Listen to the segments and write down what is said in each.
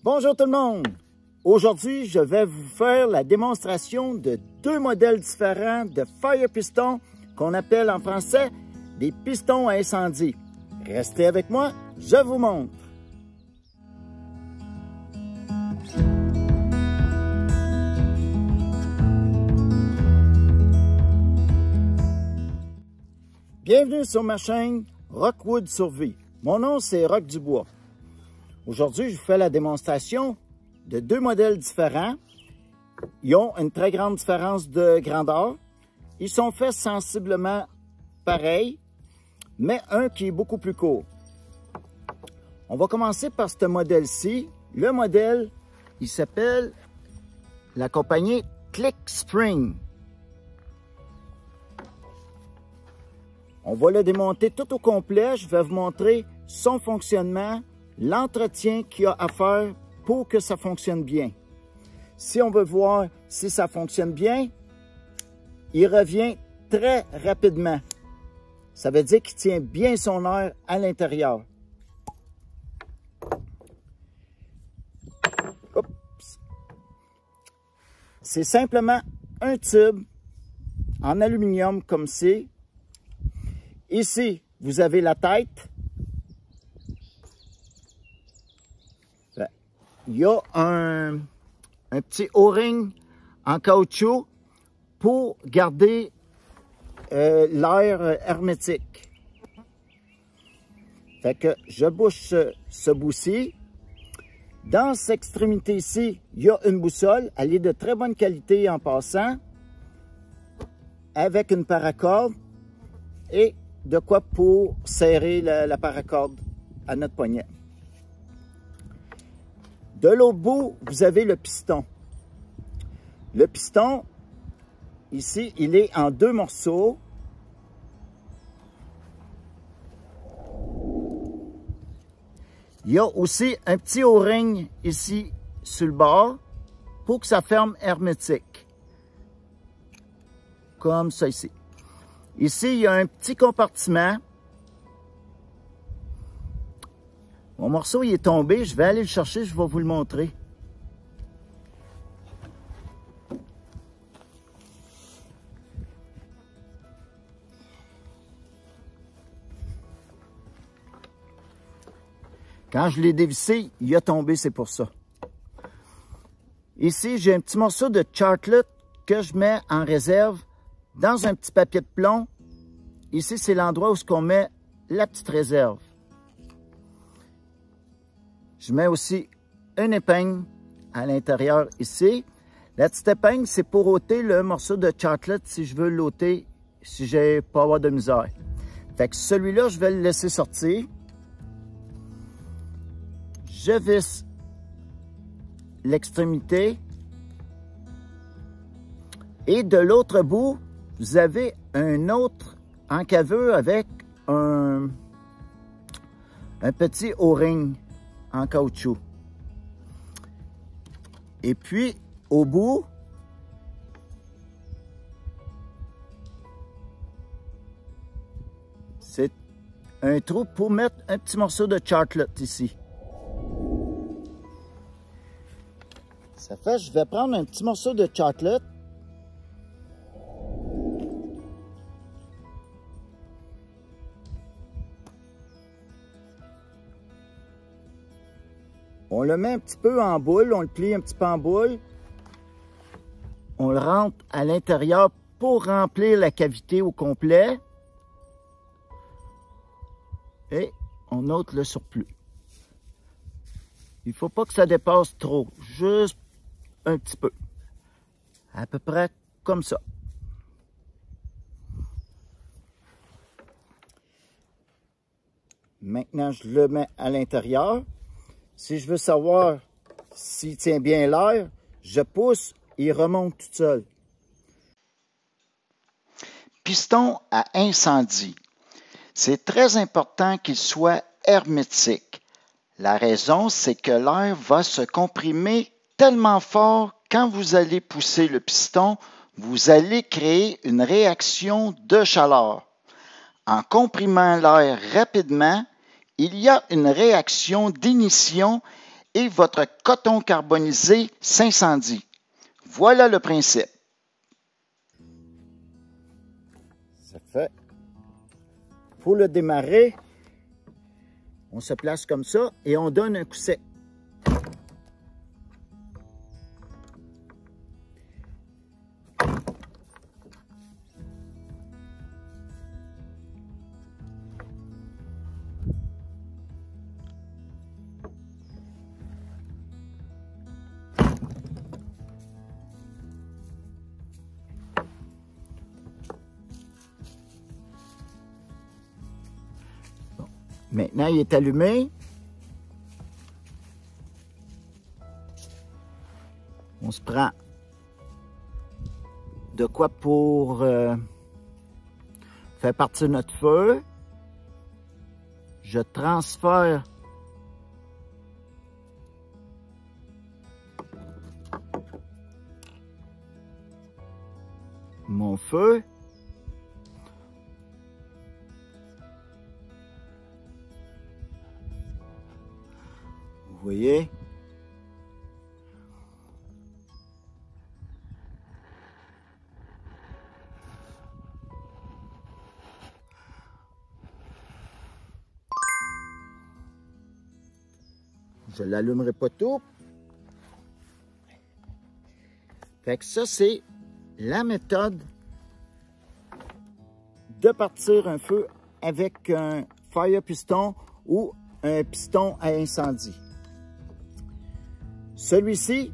Bonjour tout le monde! Aujourd'hui, je vais vous faire la démonstration de deux modèles différents de fire piston qu'on appelle en français des pistons à incendie. Restez avec moi, je vous montre. Bienvenue sur ma chaîne Rockwood Survie. Mon nom c'est Rock Dubois. Aujourd'hui, je vous fais la démonstration de deux modèles différents. Ils ont une très grande différence de grandeur. Ils sont faits sensiblement pareils, mais un qui est beaucoup plus court. On va commencer par ce modèle-ci. Le modèle, il s'appelle la compagnie Click Spring. On va le démonter tout au complet. Je vais vous montrer son fonctionnement, l'entretien qu'il y a à faire pour que ça fonctionne bien. Si on veut voir si ça fonctionne bien, il revient très rapidement. Ça veut dire qu'il tient bien son air à l'intérieur. C'est simplement un tube en aluminium comme c'est. Ici, vous avez la tête. Il y a un petit O-ring en caoutchouc pour garder l'air hermétique. Fait que je bouche ce bout-ci. Dans cette extrémité ici, il y a une boussole. Elle est de très bonne qualité en passant, avec une paracorde et de quoi pour serrer la paracorde à notre poignet. De l'autre bout, vous avez le piston. Le piston, ici, il est en deux morceaux. Il y a aussi un petit O-ring ici sur le bord pour que ça ferme hermétique. Comme ça ici. Ici, il y a un petit compartiment. Mon morceau, il est tombé. Je vais aller le chercher. Je vais vous le montrer. Quand je l'ai dévissé, il a tombé. C'est pour ça. Ici, j'ai un petit morceau de chartlet que je mets en réserve dans un petit papier de plomb. Ici, c'est l'endroit où on met la petite réserve. Je mets aussi une épingle à l'intérieur ici. La petite épingle, c'est pour ôter le morceau de chartlet si je veux l'ôter, si j'ai pas avoir de misère. Fait que celui-là, je vais le laisser sortir. Je visse l'extrémité. Et de l'autre bout, vous avez un autre encaveur avec un petit O-ring en caoutchouc. Et puis, au bout, c'est un trou pour mettre un petit morceau de chartlet ici. Ça fait, je vais prendre un petit morceau de chartlet. On le met un petit peu en boule, on le plie un petit peu en boule. On le rentre à l'intérieur pour remplir la cavité au complet. Et on ôte le surplus. Il ne faut pas que ça dépasse trop, juste un petit peu. À peu près comme ça. Maintenant, je le mets à l'intérieur. Si je veux savoir s'il tient bien l'air, je pousse et il remonte tout seul. Piston à incendie. C'est très important qu'il soit hermétique. La raison, c'est que l'air va se comprimer tellement fort quand vous allez pousser le piston, vous allez créer une réaction de chaleur. En comprimant l'air rapidement, il y a une réaction d'ignition et votre coton carbonisé s'incendie. Voilà le principe. Ça fait. Pour le démarrer, on se place comme ça et on donne un coup sec. Maintenant, il est allumé. On se prend de quoi pour faire partir notre feu. Je transfère mon feu. Vous voyez? Je ne l'allumerai pas tout. Fait que ça, c'est la méthode de partir un feu avec un fire piston ou un piston à incendie. Celui-ci,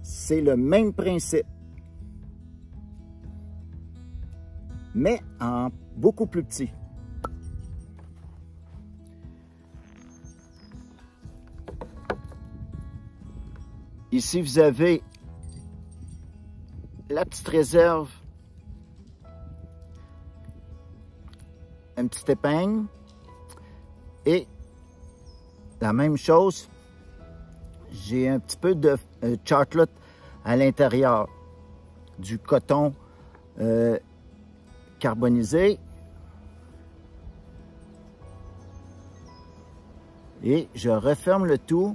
c'est le même principe, mais en beaucoup plus petit. Ici, vous avez la petite réserve, une petite épingle et la même chose, j'ai un petit peu de chocolate à l'intérieur du coton carbonisé et je referme le tout.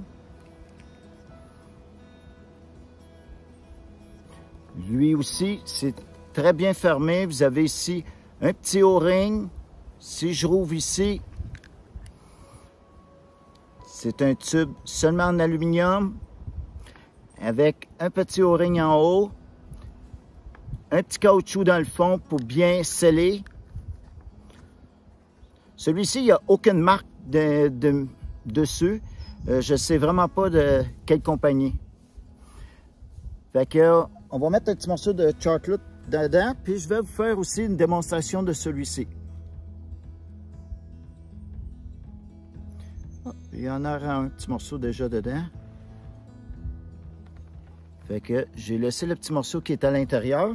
Lui aussi, c'est très bien fermé. Vous avez ici un petit O-ring. Si je rouvre ici, c'est un tube seulement en aluminium avec un petit O-ring en haut, un petit caoutchouc dans le fond pour bien sceller. Celui-ci, il n'y a aucune marque dessus. Je ne sais vraiment pas de quelle compagnie. Fait que, on va mettre un petit morceau de chocolate dedans, puis je vais vous faire aussi une démonstration de celui-ci. Il y en a un petit morceau déjà dedans. Fait que j'ai laissé le petit morceau qui est à l'intérieur.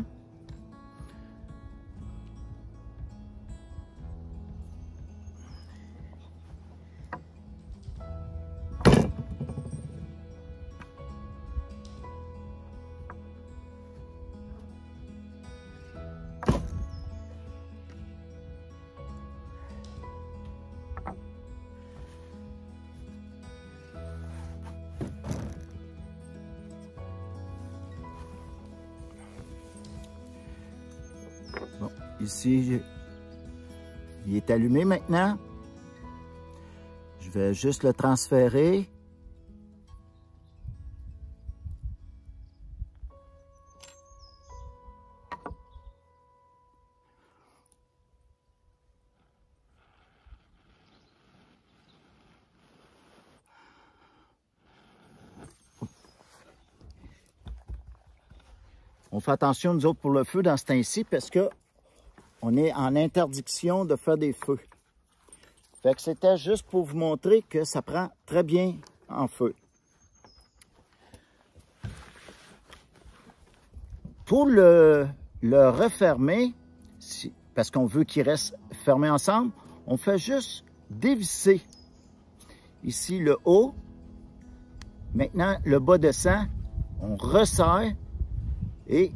Bon, ici, il est allumé maintenant. Je vais juste le transférer. On fait attention, nous autres, pour le feu dans ce temps-ci, parce que on est en interdiction de faire des feux. Fait que c'était juste pour vous montrer que ça prend très bien en feu. Pour le refermer, parce qu'on veut qu'il reste fermé ensemble, on fait juste dévisser ici le haut. Maintenant, le bas descend, on resserre et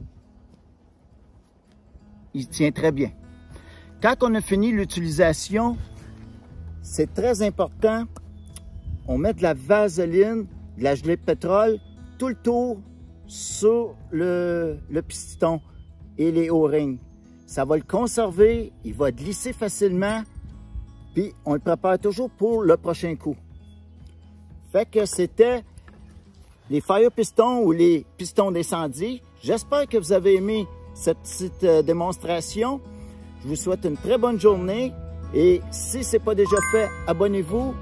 il tient très bien. Quand on a fini l'utilisation, c'est très important, on met de la vaseline de la gelée de pétrole tout le tour sur le piston et les O-rings. Ça va le conserver, il va glisser facilement, puis on le prépare toujours pour le prochain coup. Fait que c'était les fire pistons ou les pistons d'incendie. J'espère que vous avez aimé cette petite démonstration. Je vous souhaite une très bonne journée et si ce n'est pas déjà fait, abonnez-vous.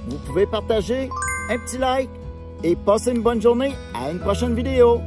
Vous pouvez partager, un petit like et passez une bonne journée. À une prochaine vidéo.